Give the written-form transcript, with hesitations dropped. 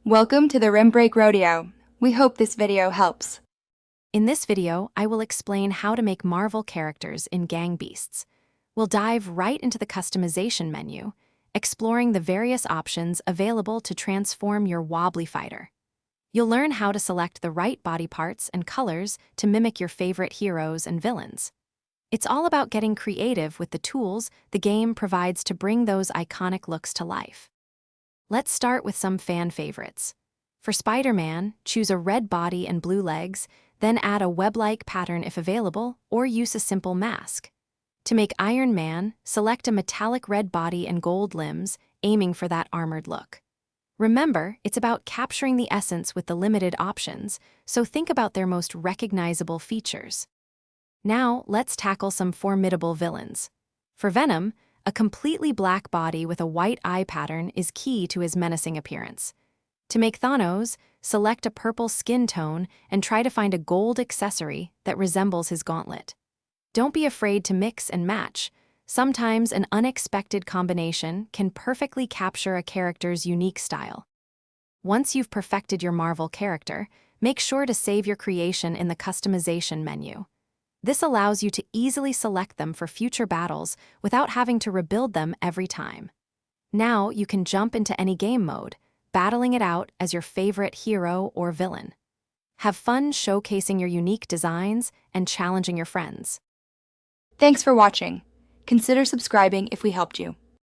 Welcome to the Rim Break Rodeo. We hope this video helps. In this video, I will explain how to make Marvel characters in Gang Beasts. We'll dive right into the customization menu, exploring the various options available to transform your wobbly fighter. You'll learn how to select the right body parts and colors to mimic your favorite heroes and villains. It's all about getting creative with the tools the game provides to bring those iconic looks to life. Let's start with some fan favorites. For Spider-Man, choose a red body and blue legs, then add a web-like pattern if available, or use a simple mask. To make Iron Man, select a metallic red body and gold limbs, aiming for that armored look. Remember, it's about capturing the essence with the limited options, so think about their most recognizable features. Now, let's tackle some formidable villains. For Venom, a completely black body with a white eye pattern is key to his menacing appearance. To make Thanos, select a purple skin tone and try to find a gold accessory that resembles his gauntlet. Don't be afraid to mix and match. Sometimes an unexpected combination can perfectly capture a character's unique style. Once you've perfected your Marvel character, make sure to save your creation in the customization menu. This allows you to easily select them for future battles without having to rebuild them every time. Now you can jump into any game mode, battling it out as your favorite hero or villain. Have fun showcasing your unique designs and challenging your friends. Thanks for watching. Consider subscribing if we helped you.